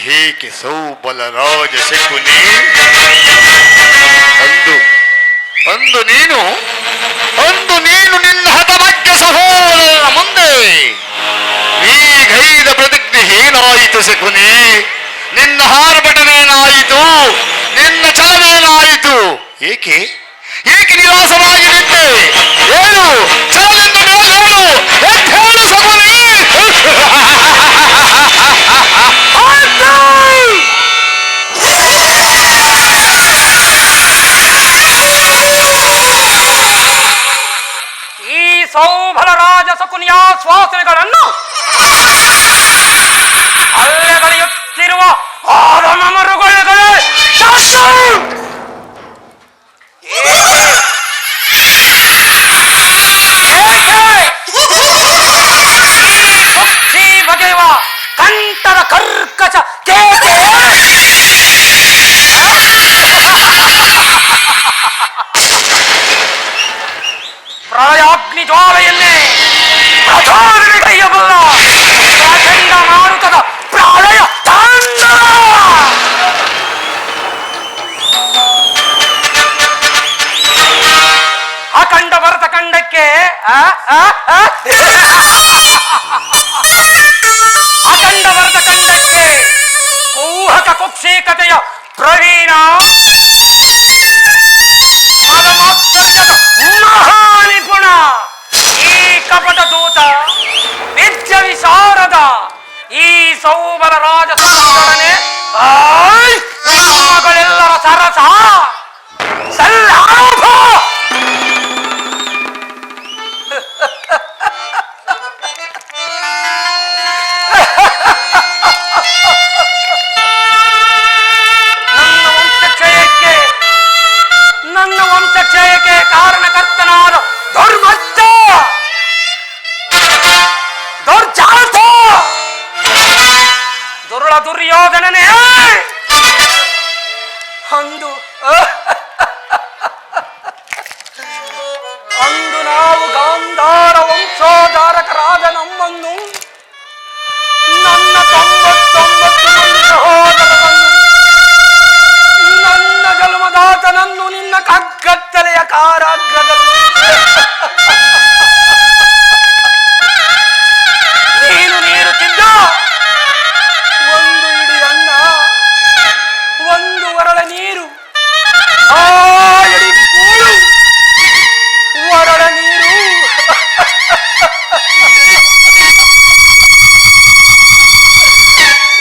ಹೇಗೆ ಸೌಬಲ ರಾಜ ಶಕುನಿ. ಅಂದು ನೀನು ನಿನ್ನ ಹತಭಾಗ್ಯ ಸಹೋದರನ ಮುಂದೆ ನೀಗೈದ ಪ್ರತಿಜ್ಞೆ ಏನಾಯಿತು ಶಕುನಿ? ನಿನ್ನ ಆರ್ಭಟನೇನಾಯಿತು? ನಿನ್ನ ಛಲವೇನಾಯಿತು? ಏಕೆ ನಿರಾಸವಾಗಿ ನಿಂತೆ? ಏನು ಛಲದಿಂದ ಮೇಲೇಳು, ಎದ್ದೇಳು ಶಕುನಿ. ಈ ಸೌಬಲ ರಾಜ ಶಕುನಿಯ ಶ್ವಾಸನೆಗಳನ್ನು ಅಲ್ಲೆಗಳೆಯುತ್ತಿರುವ ಆರಮ ಮರುಗಳೇ ಬಗೆಯುವ ಕಂಠದ ಕರ್ಕಶ ಕೇಕೆ ಪ್ರಳಯಾಗ್ನಿ ಜ್ವಾಲೆಯನ್ನೇ ಪ್ರಚೋದನೆಗೈಯಬಲ್ಲ ಪ್ರಚಂಡ ಮಾರುತದ ಪ್ರಳಯ ತಾಂಡವ. ಅಖಂಡ ಭರತ ಖಂಡಕ್ಕೆ ಅಖಂಡ ಭರತ ಖಂಡಕ್ಕೆ ಕೂಹಕ ಕುಕ್ಷಿಕತೆಯ ಪ್ರವೀಣ ಮಹಾನಿಪುಣ ಈ ಕಪಟ ದೂತ ವಿದ್ಯ ವಿಶಾರದ ಈ ಸೌಬಲ ರಾಜ ಸಂಗಡನೆ ನಮ್ಮಗಳೆಲ್ಲರ ಸರಸ ಸಲ್ಲಾಭ. ನನ್ನ ವಂಶಕ್ಷಯಕ್ಕೆ ಕಾರಣಕರ್ತನಾದ ದುರ್ಮತ್ತ ದುರ್ಜಾತ ದುರುಳ ದುರ್ಯೋಧನನೇ ಅಂದು ನಾವು ಗಾಂಧಾರ ವಂಶೋಧಾರಕರಾದ ನಮ್ಮನ್ನು ನನ್ನ 99 ಮಂದಿ ಸಹೋದರರನ್ನು ನನ್ನ ಜನ್ಮದಾತನನ್ನು ನಿನ್ನ ಕಗ್ಗತ್ತಲೆಯ ಕಾರಾಗ್ರದಲ್ಲಿ ನೀನು ನೀಡುತ್ತಿದ್ದ ಒಂದು ಇಡಿ ಅನ್ನ, ಒಂದು ಒರಳ ನೀರು, ಆ ಇಡಿ ಕೂಳು ಒರಳ ನೀರು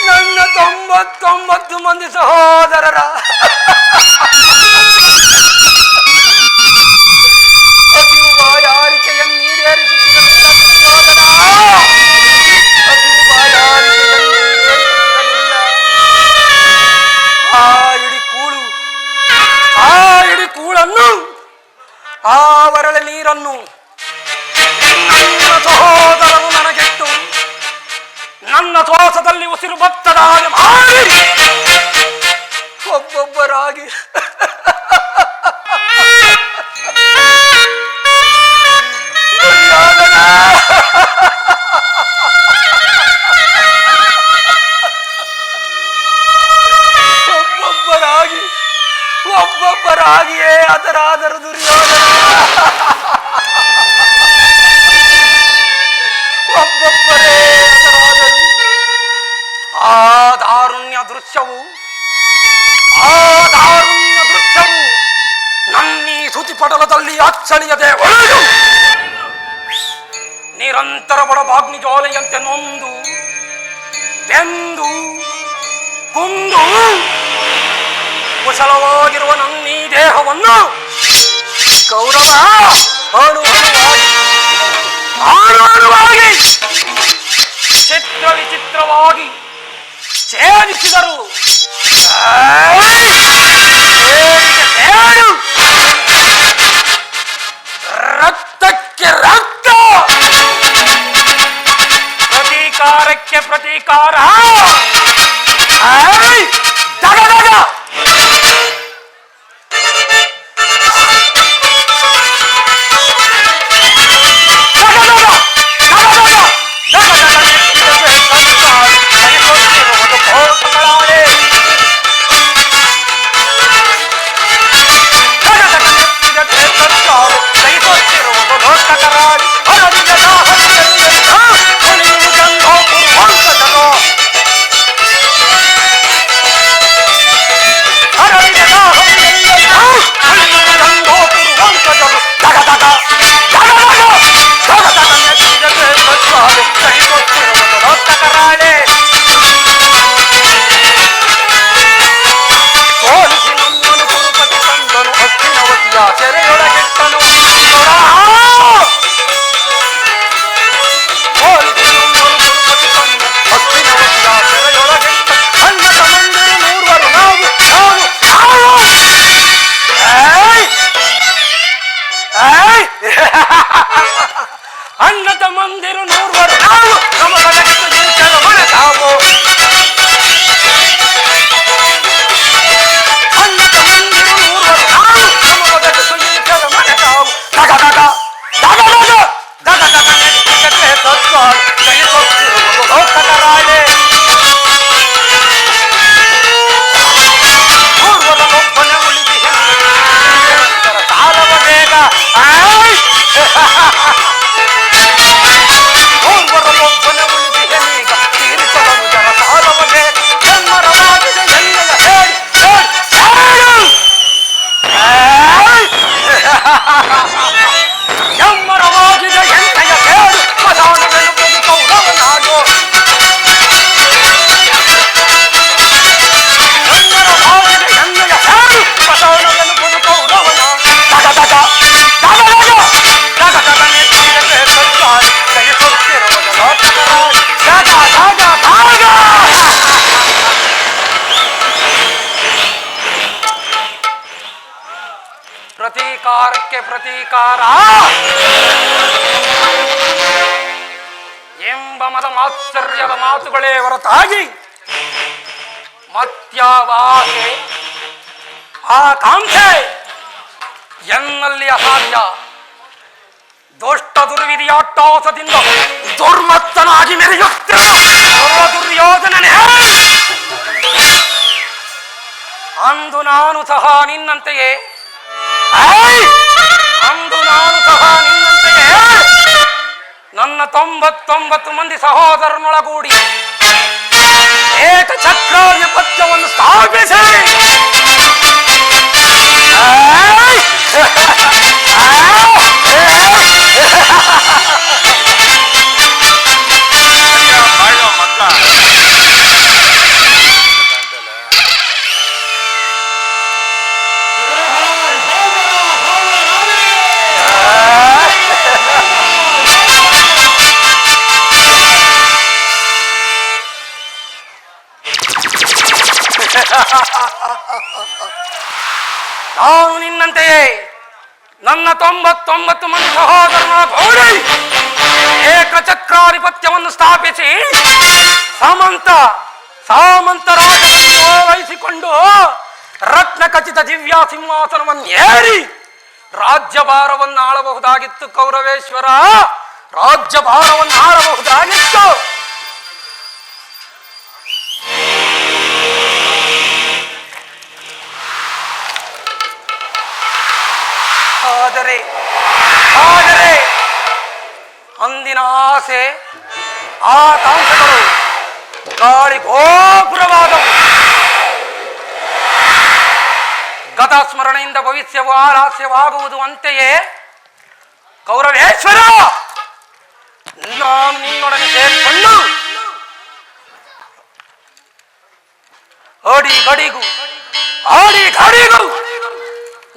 ನನ್ನ 99 ಮಂದಿ ಸಹೋದರರ ಅತಿವು ಬಾಯಾರಿಕೆಯನ್ನೀಡೇರಿಸುತ್ತಿರಲಿಲ್ಲ. ಅತಿವು ಬಾಯಾರಿಕೆಯನ್ನೀಡೇರಿಸುತ್ತಿರಲಿಲ್ಲ. ಆ ಇಡಿ ಕೂಳನ್ನು, ಆ ಒರಳ ನೀರನ್ನು ನನ್ನ ಸಹೋದರರು ನನಗೆಟ್ಟು ನನ್ನ ತೋಸದಲ್ಲಿ ಉಸಿರು ಬತ್ತದ ಹಾಗೆ ಮಾಡಿ ಒಬ್ಬೊಬ್ಬರಾಗಿ ಒಬ್ಬೊಬ್ಬರಾಗಿಯೇ ಅದರಾದರು ದುರ್ಯೋಧನ. ಒಬ್ಬೊಬ್ಬರೇ ಅದರಾದರು. ಆ ದಾರುಣ್ಯ ದೃಶ್ಯವು ನನ್ನೀ ಸುತಿಪಟಲದಲ್ಲಿ ಅಚ್ಚಳಿಯದೆ ಒಳೆದು ನಿರಂತರ ಬಡಬಾಗ್ನಿ ಜ್ವಾಲೆಯಂತೆ ನೊಂದು ಬೆಂದು ಕುಂದು ಕುಶಲವಾಗಿರುವ ನನ್ನೀ ದೇಹವನ್ನು ಗೌರವ ಅಣುವಾಗಿ ಚಿತ್ರ ವಿಚಿತ್ರವಾಗಿ ಛೇದಿಸಿದರು. ರಕ್ತಕ್ಕೆ ರಕ್ತ, ಪ್ರತೀಕಾರಕ್ಕೆ ಪ್ರತೀಕಾರ. ಪ್ರತೀಕಾರಕ್ಕೆ ಪ್ರತೀಕಾರ ಎಂಬ ಮದ ಮಾತ್ಸರ್ಯದ ಮಾತುಗಳೇ ಹೊರತಾಗಿ ಮತ್ಯಾವ ಆಸೆ ಆಕಾಂಕ್ಷೆ ಎನ್ನಲ್ಲಿ ಅಸಾಧ್ಯ. ದುಷ್ಟ ದುರ್ವಿಧಿಯಾಟ್ಟಾಸದಿಂದ ದುರ್ಮತ್ತನಾಗಿ ಮೆರೆಯುತ್ತಿರುವ ದುರ್ಯೋಧನನೇ, ಅಂದು ನಾನು ಸಹ ನಿನ್ನಂತೆಯೇ ನನ್ನ 99 ಮಂದಿ ಸಹೋದರನೊಳಗೂಡಿ ಏಕ ಚಕ್ರಾಧಿಪತ್ಯವನ್ನು ಸ್ಥಾಪಿಸಿ ನಾನು ನಿನ್ನಂತೆಯೇ ನನ್ನ 99 ಮಂದಿ ಸಹೋದರನ ಗೌಡಿ ಏಕಚಕ್ರಾಧಿಪತ್ಯವನ್ನು ಸ್ಥಾಪಿಸಿ ಸಾಮಂತರಾಜ ವಹಿಸಿಕೊಂಡು ರತ್ನ ಖಚಿತ ದಿವ್ಯ ಸಿಂಹಾಸನವನ್ನು ಏರಿ ರಾಜ್ಯಭಾರವನ್ನು ಆಳಬಹುದಾಗಿತ್ತು. ಕೌರವೇಶ್ವರ, ರಾಜ್ಯಭಾರವನ್ನು ಆಳಬಹುದಾಗಿತ್ತು. ಆದರೆ ಅಂದಿನ ಆಸೆ ಆಕಾಂಕ್ಷೆಗಳು ಗಾಳಿ ಗೋಪುರವಾದವು. ಗತಸ್ಮರಣೆಯಿಂದ ಭವಿಷ್ಯವು ಆಲಸ್ಯವಾಗುವುದು. ಅಂತೆಯೇ ಕೌರವೇಶ್ವರ, ನಾನು ನಿನ್ನೊಡನೆ ಸೇರಿಕೊಂಡು ಆಡಿ ಗಡಿಗೂ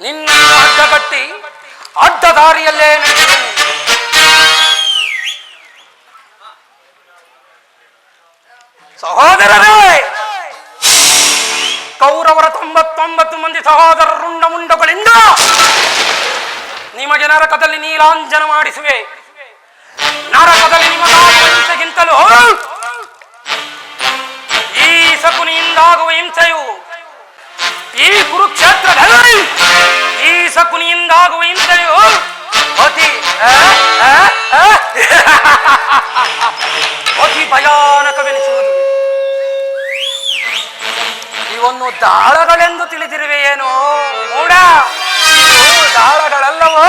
ನಿನ್ನನ್ನು ಅಡ್ಡಗಟ್ಟಿ ಅಡ್ಡ ದಾರಿಯಲ್ಲೇ ನಡೆಯುತ್ತೇನೆ. ಸಹೋದರರೇ, ಕೌರವರ 99 ಮಂದಿ ಸಹೋದರ ರುಂಡ ಮುಂಡಗಳಿಂದ ನಿಮಗೆ ನರಕದಲ್ಲಿ ನೀಲಾಂಜನ ಮಾಡಿಸುವೆ. ನರಕದಲ್ಲಿ ನಿಮಗಿಂತಲೂ ಈ ಶಕುನಿಯಿಂದಾಗುವ ಹಿಂಸೆಯು, ಈ ಕುರುಕ್ಷೇತ್ರದಲ್ಲಿ ಈ ಶಕುನಿಯಿಂದಾಗುವ ಹಿಂಸೆಯು ಅತಿ ಭಯಾನಕವೆನಿಸುವುದು. ಇವನ್ನು ದಾಳಗಳೆಂದು ತಿಳಿದಿರುವೆಯೇನೋ ಮೂಢ? ಇವು ದಾಳಗಳಲ್ಲವೋ?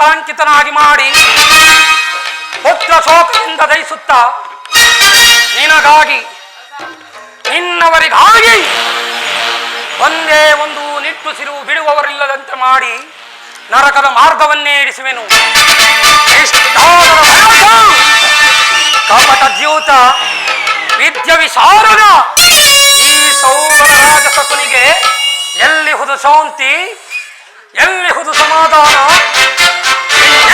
ಕಳಂಕಿತನಾಗಿ ಮಾಡಿ ಪುತ್ರ ಶೋಕದಿಂದ ದಯಿಸುತ್ತ ನಿನಗಾಗಿ ನಿನ್ನವರಿಗಾಗಿ ಒಂದೇ ಒಂದು ನಿಟ್ಟುಸಿರು ಬಿಡುವವರಿಲ್ಲದಂತೆ ಮಾಡಿ ನರಕದ ಮಾರ್ಗವನ್ನೇ ಇರಿಸುವೆನು. ಕಪಟ ದ್ಯೂತ ವಿದ್ಯ ವಿಶಾರದ ಈ ಸೌಗರ ರಾಜಸಕುನಿಗೆ ಎಲ್ಲಿಹುದು ಶಾಂತಿ, ಎಲ್ಲಿಹುದು ಸಮಾಧಾನ,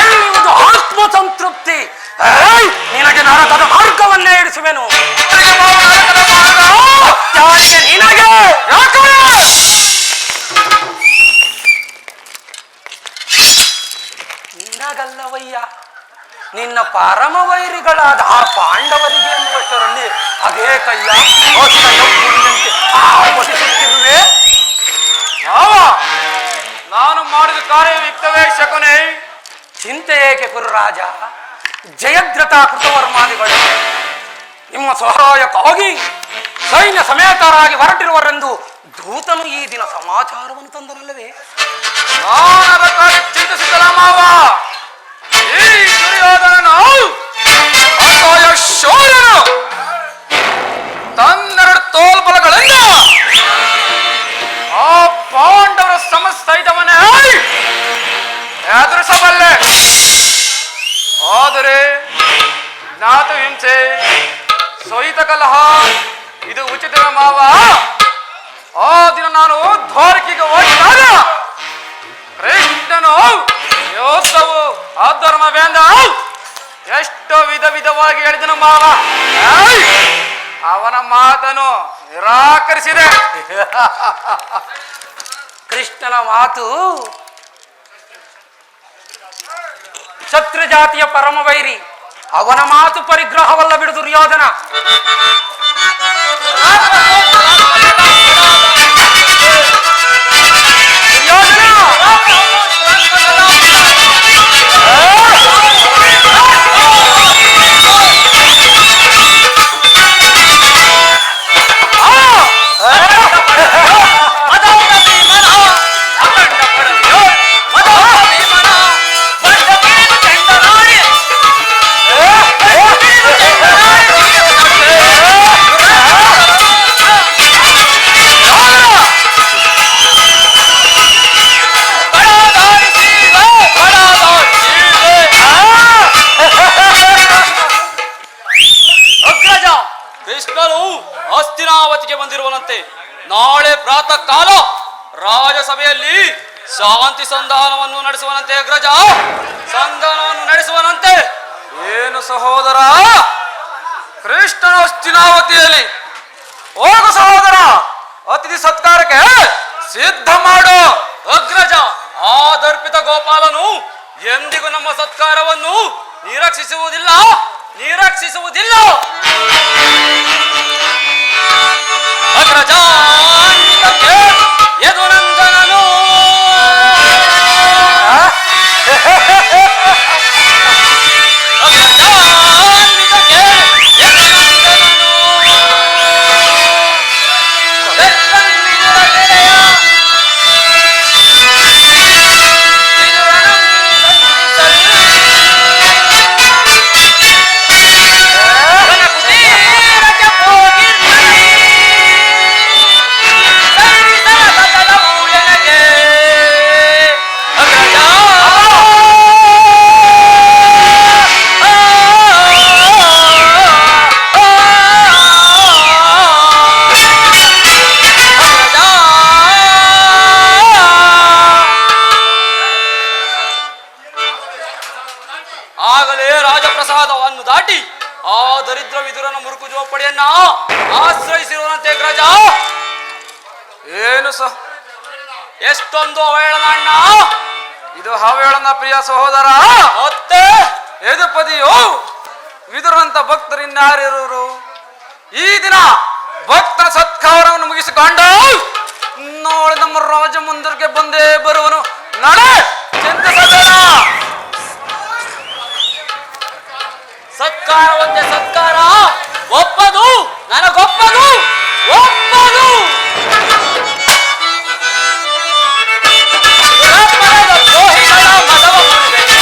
ಎಲ್ಲಿಹುದು ಆತ್ಮ ಸಂತೃಪ್ತಿ? ನಿನಗೆ ನರಕದ ಮಾರ್ಗವನ್ನೇ ಇರಿಸುವೆನು. ನಿನಗೆ ನಿನಗಲ್ಲವಯ್ಯ, ನಿನ್ನ ಪರಮ ವೈರಿಗಳಾದ ಆ ಪಾಂಡವರಿಗೆ ಎನ್ನುವಷ್ಟರಲ್ಲಿ ಅದೇ ಕೈಯ ಆರ್ಭಟಿಸುತ್ತಿರುವೆ. ನಾನು ಮಾಡಿದ ಕಾರ್ಯವಿಕ್ತವೇ ಶಕುನೆ. ಚಿಂತೆ ಏಕೆ ಕುರುರಾಜ? ಜಯದ್ರಥ ಕೃತವರ್ಮಾದಿಗಳು ನಿಮ್ಮ ಸಹಾಯಕ್ಕಾಗಿ ಸೈನ್ಯ ಸಮೇತರಾಗಿ ಹೊರಟಿರುವರೆಂದು ದೂತನು ಈ ದಿನ ಸಮಾಚಾರವನ್ನು ತಂದನಲ್ಲವೇ? ನಾನದಕ್ಕಾಗಿ ಚಿಂತಿಸಿದ್ದಲ್ಲ ಮಾವ. ಈ ದುರ್ಯೋಧನನು ಅಸಹಾಯ ಶೂರನು ತನ್ನೆರಡು ತೋಲ್ಬಲಗಳಿಂದ ಆ ಪಾಂಡವರ ಸಮಸೈನ್ಯವನ್ನೇ ಎದುರಿಸಬಲ್ಲೆ. ಆದರೆ ಜ್ಞಾತ ಹಿಂಸೆ, ಸೊಯಿತ ಕಲಹ ಇದು ಉಚಿತವೇ ಮಾವ. ಆ ದಿನ ನಾನು ದ್ವಾರಕಿಗೆ ಹೋಗಿದ್ದಾಗ ಕೃಷ್ಣನು ಯೋಧವು ಅಧರ್ಮವೆಂದ ಎಷ್ಟೋ ವಿಧವಾಗಿ ಹೇಳಿದನು ಮಾವ. ಅವನ ಮಾತನ್ನು ನಿರಾಕರಿಸಿದೆ. ಕೃಷ್ಣನ ಮಾತು ಶತ್ರು ಜಾತಿಯ ಪರಮ ವೈರಿ, ಅವನ ಮಾತು ಪರಿಗ್ರಹವಲ್ಲ ಬಿಡು ದುರ್ಯೋಧನ. ಕೃಷ್ಣನು ಹಸ್ತಿನಾವತಿಗೆ ಬಂದಿರುವನಂತೆ. ನಾಳೆ ಪ್ರಾತಃ ಕಾಲ ರಾಜಸಭೆಯಲ್ಲಿ ಶಾಂತಿ ಸಂಧಾನವನ್ನು ನಡೆಸುವನಂತೆ. ಅಗ್ರಜ ಸಂಧಾನವನ್ನು ನಡೆಸುವನಂತೆ. ಏನು ಸಹೋದರ, ಕೃಷ್ಣನ ಹಸ್ತಿನಾವತಿಯಲ್ಲಿ ಹೋಗು ಸಹೋದರ, ಅತಿಥಿ ಸತ್ಕಾರಕ್ಕೆ ಸಿದ್ಧ ಮಾಡು. ಅಗ್ರಜ, ಆ ದರ್ಪಿತ ಗೋಪಾಲನು ಎಂದಿಗೂ ನಮ್ಮ ಸತ್ಕಾರವನ್ನು ನಿರೀಕ್ಷಿಸುವುದಿಲ್ಲ. ಅಗ್ರಜ ಯದುನಂದನನು ಆಗಲೇ ರಾಜಪ್ರಸಾದವನ್ನು ದಾಟಿ ಆ ದರಿದ್ರ ವಿದುರನ ಮುರುಕು ಜೋಪಡಿಯನ್ನ ಆಶ್ರಯಿಸಿರುವಂತೆ. ಅಗ್ರಜ, ಏನು ಎಷ್ಟೊಂದು ಅವಹೇಳನ ಅಣ್ಣ. ಇದು ಅವಹೇಳನ ಪ್ರಿಯ ಸಹೋದರ. ಮತ್ತೆ ಎದುಪದಿಯೋ ವಿದುರಂತ ಭಕ್ತರಿನ್ನಾರಿರುವರು. ಈ ದಿನ ಭಕ್ತರ ಸತ್ಕಾರವನ್ನು ಮುಗಿಸಿಕೊಂಡು ನಾಳೆ ನಮ್ಮ ರಾಜ ಮಂದಿರಕ್ಕೆ ಬಂದೇ ಬರುವನು. ನಡೆ, ಚಿಂತಿಸಬೇಡ. ಸತ್ಕಾರ ಒಂದೇ ಸತ್ಕಾರ. ಒಪ್ಪದು, ನನಗೊಪ್ಪದು, ಒಪ್ಪದು. ದ್ರೋಹಿಗಳ ಮದವ ಮುರಿದೆ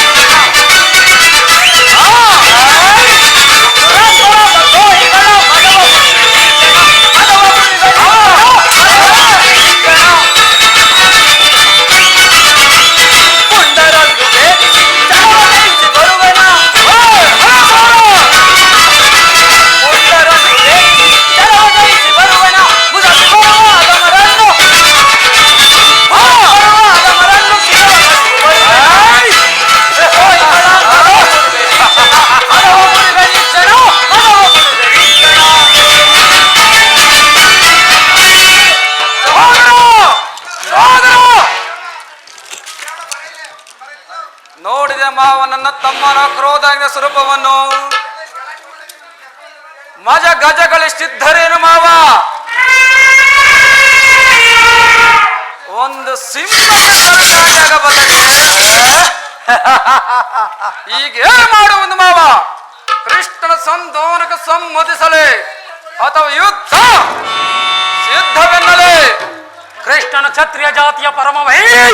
ಅರ್ಧಾಂಗ ಸ್ವರೂಪವನ್ನು ಮಜ ಗಜಗಳಿಸಿದ್ದರೇನು ಮಾವ? ಒಂದು ಸಿಂಹಕ್ಕೆ ಈಗ ಏನು ಮಾಡುವುದು ಮಾವ? ಕೃಷ್ಣನ ಸಂಧಾನಕ್ಕೆ ಸಮ್ಮತಿಸಲೇ ಅಥವಾ ಯುದ್ಧ ಸಿದ್ಧವೆನ್ನಲೇ? ಕೃಷ್ಣನ ಕ್ಷತ್ರಿಯ ಜಾತಿಯ ಪರಮವೈರಿ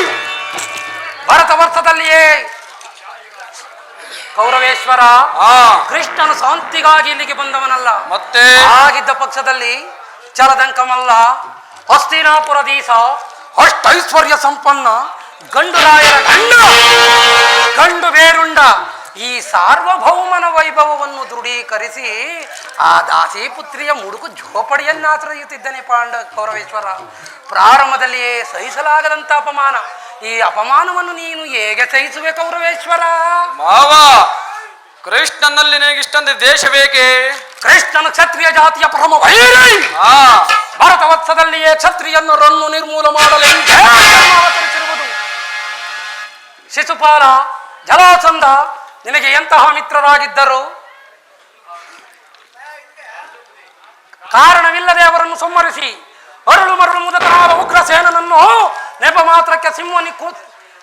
ಭರತ ವರ್ಷದಲ್ಲಿಯೇ ಕೌರವೇಶ್ವರ ಕೃಷ್ಣನ ಶಾಂತಿಗಾಗಿ ಇಲ್ಲಿಗೆ ಬಂದವನಲ್ಲ. ಮತ್ತೆ ಆಗಿದ್ದ ಪಕ್ಷದಲ್ಲಿ ಚಲದಂಕಮಲ್ಲ, ಹಸ್ತಿನಾಪುರದೀಸ, ಅಷ್ಟೈಶ್ವರ್ಯ ಸಂಪನ್ನ, ಗಂಡುರಾಯರ ಗಂಡು ಬೇರುಂಡ ಈ ಸಾರ್ವಭೌಮನ ವೈಭವವನ್ನು ದೃಢೀಕರಿಸಿ ಆ ದಾಸಿ ಪುತ್ರಿಯ ಮುಡುಕು ಜೋಪಡಿಯನ್ನಾಶ್ರಯಿಸುತ್ತಿದ್ದನೆ ಕೌರವೇಶ್ವರ. ಪ್ರಾರಂಭದಲ್ಲಿಯೇ ಸಹಿಸಲಾಗದಂತ ಅಪಮಾನ. ಈ ಅಪಮಾನವನ್ನು ನೀನು ಹೇಗೆ ಸಹಿಸುವೆ ಕೌರವೇಶ್ವರ? ಮಾವ, ಕೃಷ್ಣನಲ್ಲಿ ನಿನಗೆ ಇಷ್ಟೊಂದು ದೇಶ ಬೇಕೆ? ಕೃಷ್ಣನ ಕ್ಷತ್ರಿಯ ಜಾತಿಯ ಪರಮ ವೈರಿ ಭಾರತ ವತ್ಸದಲ್ಲಿಯೇ ಕ್ಷತ್ರಿಯನ್ನರನ್ನು ನಿರ್ಮೂಲ ಮಾಡಲು ಅವತರಿಸಿರುವುದು. ಶಿಶುಪಾಲ, ಜಲಾಸಂಧ ನಿನಗೆ ಎಂತಹ ಮಿತ್ರರಾಗಿದ್ದರು? ಕಾರಣವಿಲ್ಲದೆ ಅವರನ್ನು ಸಂಹರಿಸಿ ಅರಳು ಮರಳು ಮುದಕನಾದ ಉಗ್ರಸೇನನನ್ನು ನೆಪ ಮಾತ್ರಕ್ಕೆ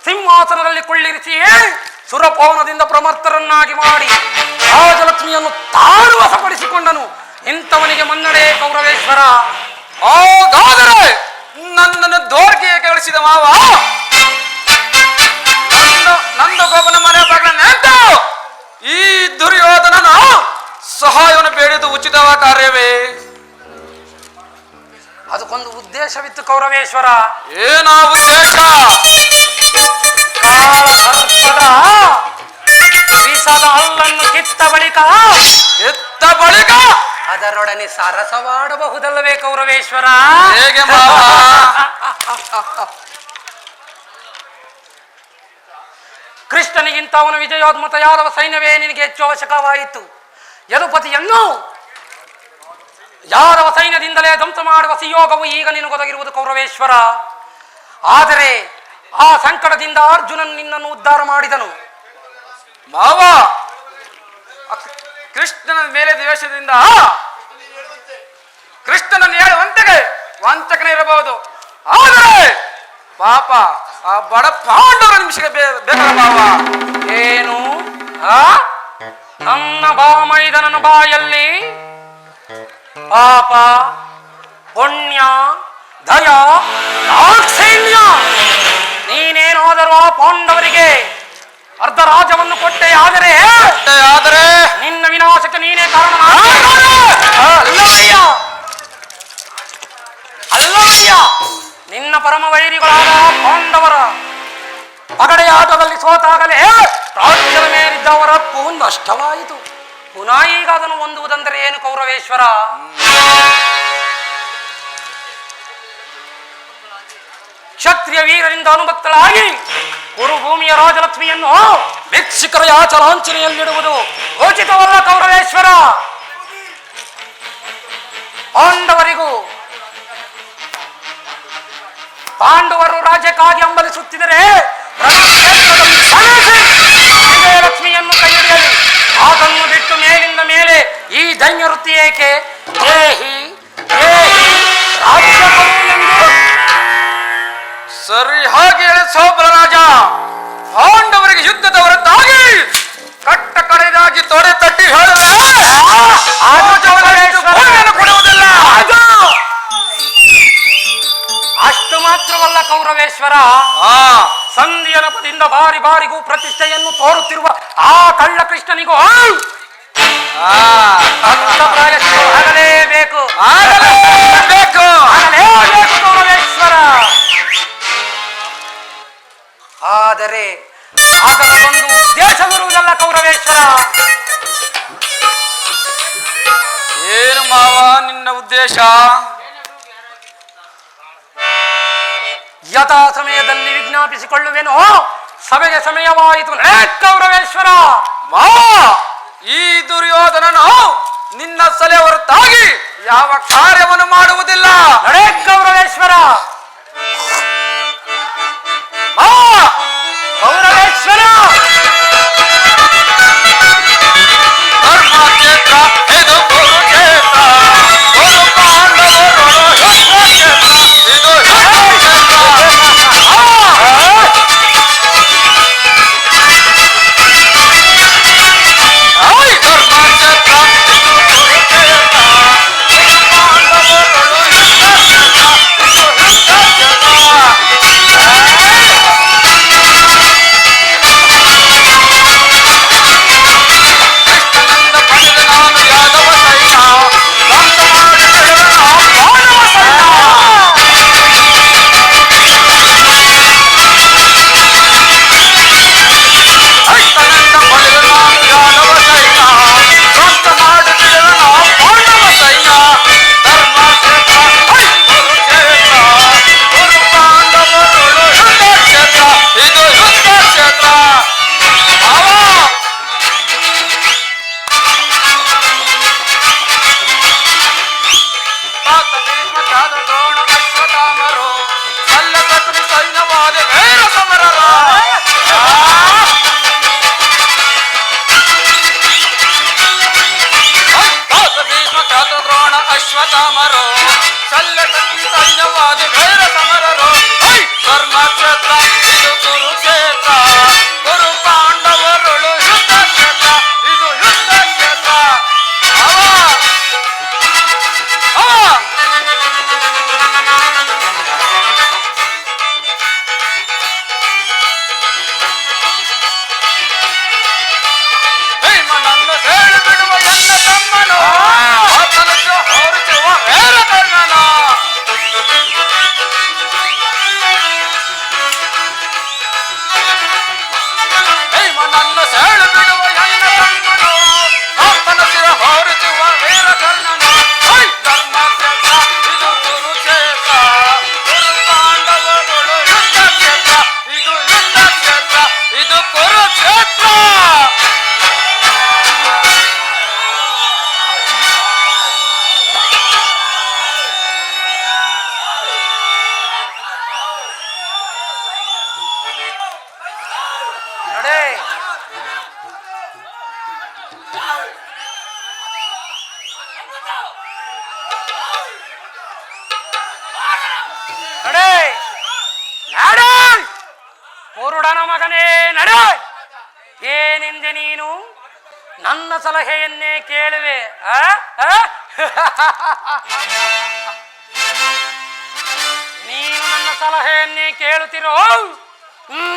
ಸಿಂಹಾಸನದಲ್ಲಿ ಕುಳ್ಳಿರಿಸಿ ಸುರಪವನದಿಂದ ಪ್ರಮರ್ಥರನ್ನಾಗಿ ಮಾಡಿ ರಾಜಲಕ್ಷ್ಮಿಯನ್ನು ತಾನು ವಶಪಡಿಸಿಕೊಂಡನು. ಇಂಥವನಿಗೆ ಮನ್ನಡೆ ಕೌರವೇಶ್ವರ. ಹಾಗಾದರೆ ನನ್ನನ್ನು ದೋರ್ಗೆ ಕಳಿಸಿದ ಮಾವ ನಂದ ಗೋಪನ ಮನೆ ಬಾಗಿಲ ನೆಂಟು ಈ ದುರ್ಯೋಧನನ ಸಹಾಯವನ್ನು ಬೇಡಿದ್ದು ಉಚಿತವ ಕಾರ್ಯವೇ? ಅದಕ್ಕೊಂದು ಉದ್ದೇಶವಿತ್ತು ಕೌರವೇಶ್ವರ. ಏನಾ ಉದ್ದೇಶ? ಕಾಳಸರ್ಪದ ವಿಷದ ಹಲ್ಲನ್ನು ಕಿತ್ತ ಬಳಿಕ ಅದರೊಡನೆ ಸರಸವಾಡಬಹುದಲ್ಲವೇ ಕೌರವೇಶ್ವರ? ಹೇಗೆ ಮಾವ? ಕೃಷ್ಣನಿಗಿಂತ ಅವನ ವಿಜಯೋನ್ಮತ ಯಾದವ ಸೈನ್ಯವೇ ನಿನಗೆ ಹೆಚ್ಚು ಅವಶ್ಯಕವಾಯಿತು. ಯದುಪತಿಯನ್ನು ಯಾದವ ಸೈನ್ಯದಿಂದಲೇ ಧ್ವಂಸ ಮಾಡುವ ಸಿಯೋಗವು ಈಗ ನಿನಗೊದಗಿರುವುದು ಕೌರವೇಶ್ವರ. ಆದರೆ ಆ ಸಂಕಟದಿಂದ ಅರ್ಜುನನು ನಿನ್ನನ್ನು ಉದ್ಧಾರ ಮಾಡಿದನು. ಮಾವ, ಕೃಷ್ಣನ ಮೇಲೆ ದ್ವೇಷದಿಂದ ಕೃಷ್ಣನನ್ನು ಹೇಳುವಂತೆಗೆ ವಂಚಕನಿರಬಹುದು. ಆದರೆ ಪಾಪ ಆ ಬಡ ಪಾಂಡವರ ನಿಮಿಷಕ್ಕೆ ಬೇಕಲ್ಲ ಮಾವ? ಏನು ನನ್ನ ಬಾಮೈದನನ ಬಾಯಲ್ಲಿ ಪಾಪ, ಪುಣ್ಯ, ದಯ, ದಾಕ್ಷಿಣ್ಯ ನೀನೇನಾದರೂ ಆ ಪಾಂಡವರಿಗೆ ಅರ್ಧ ರಾಜ್ಯವನ್ನು ಕೊಟ್ಟೆ. ಆದರೆ ನಿನ್ನ ವಿನಾಶಕ್ಕೆ ನೀನೇ ಕಾರಣ. ಅಲ್ಲವಯ್ಯ, ನಿನ್ನ ಪರಮ ವೈರಿಗಳಾದ ಪಾಂಡವರ ಪಗಡೆಯ ಆಟದಲ್ಲಿ ಸೋತಾಗಲೇ ರಾಜ್ಯದ ಮೇಲಿದ್ದವರ ಹಕ್ಕು ನಷ್ಟವಾಯಿತು. ಪುನಃ ಈಗ ಅದನ್ನು ಹೊಂದುವುದಂದರೆ ಏನು ಕೌರವೇಶ್ವರ? ಕ್ಷತ್ರಿಯ ವೀರರಿಂದ ಅನುಭಕ್ತಳಾಗಿ ಕುರುಭೂಮಿಯ ರಾಜಲಕ್ಷ್ಮಿಯನ್ನು ಭಿಕ್ಷುಕರ ಯಾಚಲಾಂಚನೆಯಲ್ಲಿಡುವುದು ಉಚಿತವಲ್ಲ ಕೌರವೇಶ್ವರ. ಪಾಂಡವರು ರಾಜ್ಯಕ್ಕಾಗಿ ಹಂಬಲಿಸುತ್ತಿದ್ದರೆ ವಿಜಯಲಕ್ಷ್ಮಿಯನ್ನು ಕೈ ಹಿಡಿಯಲಿ. ಅದನ್ನು ಬಿಟ್ಟು ಮೇಲಿಂದ ಮೇಲೆ ಈ ದೈನ್ಯ ವೃತ್ತಿ ಏಕೆ? ದೇಹಿ ರಾಜ್ಯ ಸರಿ, ಹಾಗೆ ಹೇಳಿ ಸೋಬಲ ರಾಜ ಪಾಂಡವರಿಗೆ ಯುದ್ಧದ ಹೊರತಾಗಿ ಕಟ್ಟ ಕಡೆದಾಗಿ ತೊಡೆ ತಟ್ಟಿ ಹೇಳಿದ್ರೆ ಕೊಡುವುದಿಲ್ಲ. ಅಷ್ಟು ಮಾತ್ರವಲ್ಲ ಕೌರವೇಶ್ವರ, ಸಂಧಿಯ ನಪದಿಂದ ಬಾರಿ ಬಾರಿಗೂ ಪ್ರತಿಷ್ಠೆಯನ್ನು ತೋರುತ್ತಿರುವ ಆ ಕಳ್ಳ ಕೃಷ್ಣನಿಗೂ ಆಗಲೇಬೇಕು ಕೌರವೇಶ್ವರ. ಆದರೆ ಅದರದೊಂದು ಉದ್ದೇಶವಿರುವುದಲ್ಲ ಕೌರವೇಶ್ವರ. ಏನು ಮಾವ ನಿನ್ನ ಉದ್ದೇಶ? ಯಥಾ ಸಮಯದಲ್ಲಿ ವಿಜ್ಞಾಪಿಸಿಕೊಳ್ಳುವೆನೋ ಸಭೆಗೆ ಸಮಯವಾಯಿತು. ಕೌರವೇಶ್ವರ, ಮಾವ, ಈ ದುರ್ಯೋಧನನು ನಿನ್ನ ಸಲೆ ಹೊರತಾಗಿ ಯಾವ ಕಾರ್ಯವನ್ನು ಮಾಡುವುದಿಲ್ಲ. ಕೌರವೇಶ್ವರ, ಮಾವ, ಕೌರವೇಶ್ವರ ಕುರುಡನ ಮಗನೇ ನಡೆ. ಏನೆಂದೆ ನೀನು? ನನ್ನ ಸಲಹೆಯನ್ನೇ ಕೇಳುವೆ? ನೀನು ನನ್ನ ಸಲಹೆಯನ್ನೇ ಕೇಳುತ್ತಿರೋ?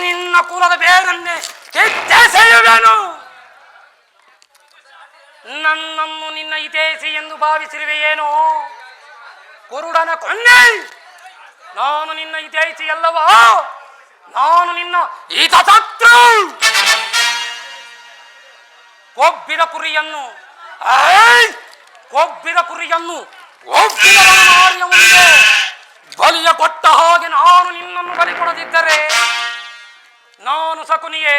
ನಿನ್ನ ಕುಲದ ಬೇರನ್ನೇ ಕಿತ್ತೆಸೆಯುವೆನು. ನನ್ನನ್ನು ನಿನ್ನ ಹಿತೈಷಿ ಎಂದು ಭಾವಿಸಿರುವೆಯೇನೋ? ಕುರುಡನ ಕೊಂಡೆ, ನಾನು ನಿನ್ನ ಹಿತೈಷಿ ಅಲ್ಲವಾ? ನಾನು ನಿನ್ನ ಹಿತಶತ್ರು. ಕೊಬ್ಬಿದ ಕುರಿಯನ್ನು ಒಬ್ಬಿದವನ ಮಾರಿಯ ಮುಂದೆ ಬಲಿಯ ಕೊಟ್ಟ ಹಾಗೆ ನಾನು ನಿನ್ನನ್ನು ಬಲಿ ಕೊಡದಿದ್ದರೆ ನಾನು ಶಕುನಿಯೇ?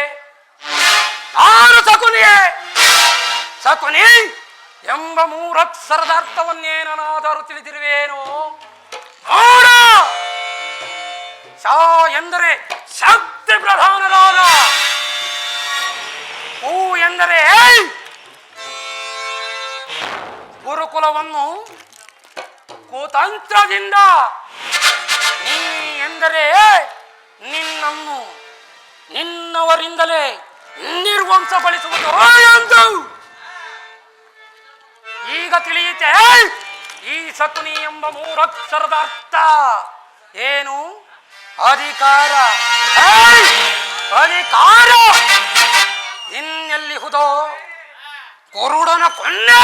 ಶಕುನಿ ಎಂಬ ಮೂರಕ್ಷರದ ಅರ್ಥವನ್ನೇನಾದರೂ ತಿಳಿದಿರುವೇನೋ? ನೋಡ, ಶಾ ಎಂದರೆ ಶಕ್ತಿ ಪ್ರಧಾನರಾದ, ಹೂ ಎಂದರೆ ಗುರುಕುಲವನ್ನು ಕುತಂತ್ರದಿಂದ, ನೀ ಎಂದರೆ ನಿನ್ನನ್ನು ನಿನ್ನವರಿಂದಲೇ ನಿರ್ವಂಸಗೊಳಿಸುವುದು ಎಂದು ಈಗ ತಿಳಿಯುತ್ತೆ. ಈ ಶಕುನಿ ಎಂಬ ಮೂರಕ್ಷರದ ಅರ್ಥ ಏನು? ಅಧಿಕಾರ. ಇನ್ನೆಲ್ಲಿಹುದೋ ಕುರುಡನ ಕೊಂಡೆ?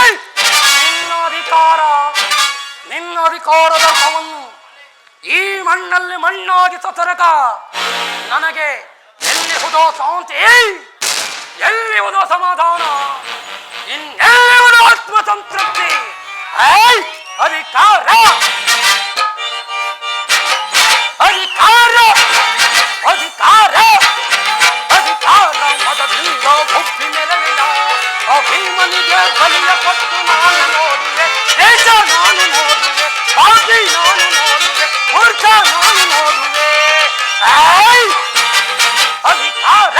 ನಿನ್ನ ಅಧಿಕಾರದ ಅರ್ಥವನ್ನು ಈ ಮಣ್ಣಲ್ಲಿ ಮಣ್ಣಾಗಿ ಸತರಕ ನನಗೆ ಎಲ್ಲಿಹುದೋ ಶಾಂತಿ, ಎಲ್ಲಿಹುದೋ ಸಮಾಧಾನ, ಇನ್ನೆಲ್ಲಿಹುದೋ ಆತ್ಮಸಂತೃಪ್ತಿ? ಅಧಿಕಾರ ಮದದಿಂದ ಒಪ್ಪಿ ಮೆರವೆಯ ಭೀಮನಿಗೆ ಬಲಿಯ ಕೊಟ್ಟು ನಾನು ನೋಡುವೆ, ದೇಶ ನಾನು ನೋಡುವೆ, ಪಾಪಿ ನಾನು ನೋಡುವೆ, ಮೂರ್ಖ ನಾನು ನೋಡುವೆ. ಅಧಿಕಾರ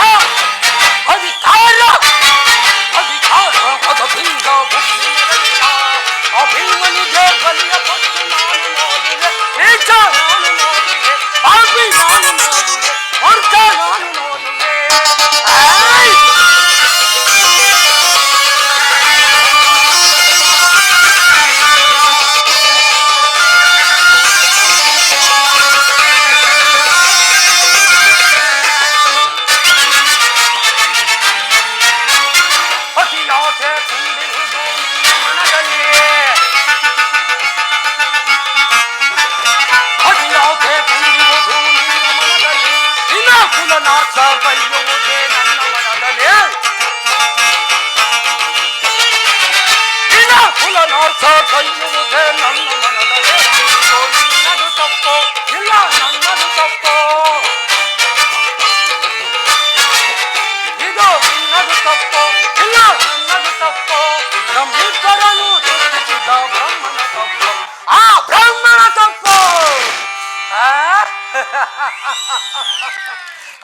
ಮದದಿಂದ ಒಪ್ಪಿ ಮೆರವೆಯ ಭೀಮನಿಗೆ ಬಲಿಯ ಕೊಟ್ಟು ನಾನು ನೋಡುವೆ, ದೇಶ ನಾನು ನೋಡುವೆ, ಪಾಪಿ ನಾನು ನೋಡುವೆ, ಮೂರ್ಖ ನಾನು ನೋಡುವೆ. ಬೈಯುವುದೇ ನನ್ನ ಮನದಲ್ಲಿ, ಕುಲನಾಥ ಬೈಯುವುದೇ ನನ್ನ ಮನದಲ್ಲಿ. ನಿನ್ನದು ತಪ್ಪೋ ಇಲ್ಲ ನನ್ನದು ತಪ್ಪೋ? ಇದು ನಿನ್ನದು ತಪ್ಪೋ ಇಲ್ಲ ನನ್ನದು ತಪ್ಪೋ? ನಮ್ಮಿಬ್ಬರನ್ನು ಸೃಷ್ಟಿಸಿದ ಬ್ರಹ್ಮನ ತಪ್ಪೋ? ಆ ಬ್ರಹ್ಮನ ತಪ್ಪೋ?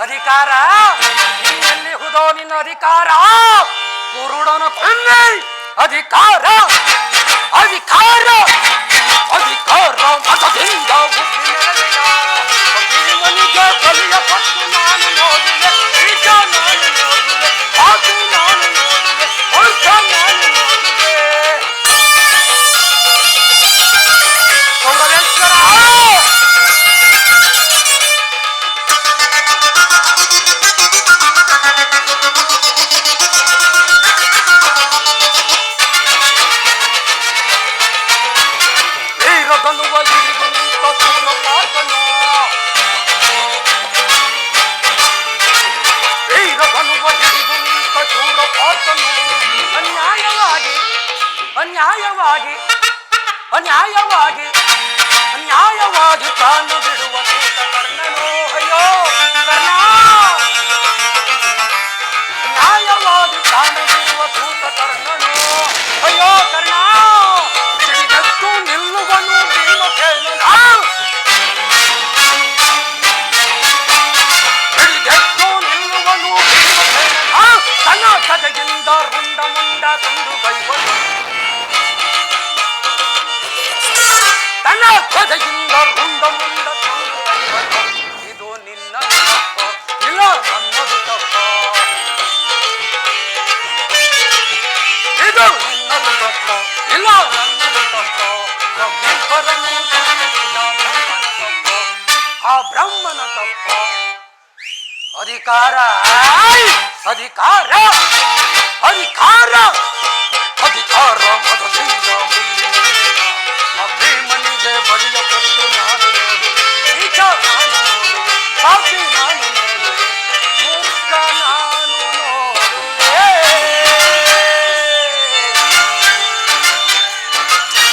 ಅಧಿಕಾರ ಇನ್ನೆಲ್ಲಿಹುದೋ ನಿನ್ನ ಅಧಿಕಾರ? ಕುರುಡನ ಕೊಂದೆ ಅಧಿಕಾರ ಮತದಿಂದ ಬುದ್ಧಿ ನೆರವೇಯ ಭೀಮನಿಗೆ ಬಲಿಯ ಕೊಟ್ಟು ನಾನು ನೋಡುವೆ, ಈಗ ನಾನು ನೋಡುವೆ, ಪಾಪಿ ನಾನು ನೋಡುವೆ, ಮೂರ್ಖ ನಾನು ನೋಡುವೆ. ಕೌರವೇಶ್ವರ ಅನ್ಯಾಯವಾಗಿ ಪ್ರಾಣ ಬಿಡುವ ಸೂತ ಕರ್ಣನೋ. ಅಯ್ಯೋ ಕರ್ಣ, ನ್ಯಾಯವಾಗಿ ಪ್ರಾಣ ಬಿಡುವ ಸೂತ ಕರ್ಣನೋ. ಅಯ್ಯೋ ಕರ್ಣ, ಸಿಡಿದತ್ತು ನಿಲ್ಲುವನು ಭೀಮಸೇನನ. ಸಿಡಿದತ್ತು ನಿಲ್ಲುವನು ಭೀಮಸೇನನ. ತನ್ನ ಕಥೆಯಿಂದ ರುಂಡ ಮುಂಡ ತುಂಡು ಬೈವನು. ತನ್ನ ಕಥೆಯಿಂದ ರುಂಡ ಮುಂಡ ತುಂಡು ಬೈವನು. ಇದು ನಿನ್ನ ತಪ್ಪೋ ಇಲ್ಲ ನನ್ನದು ತಪ್ಪು ಇಲ್ಲ ನನ್ನದು ತಪ್ಪು ನಮ್ಮಿಬ್ಬರನ್ನು ಸೃಷ್ಟಿಸಿದ ಬ್ರಹ್ಮನ ತಪ್ಪು ಆ ಬ್ರಹ್ಮನ ತಪ್ಪು ಅಧಿಕಾರ ಅಧಿಕಾರ ಅಧಿಕಾರ ಅಧಿಕಾರ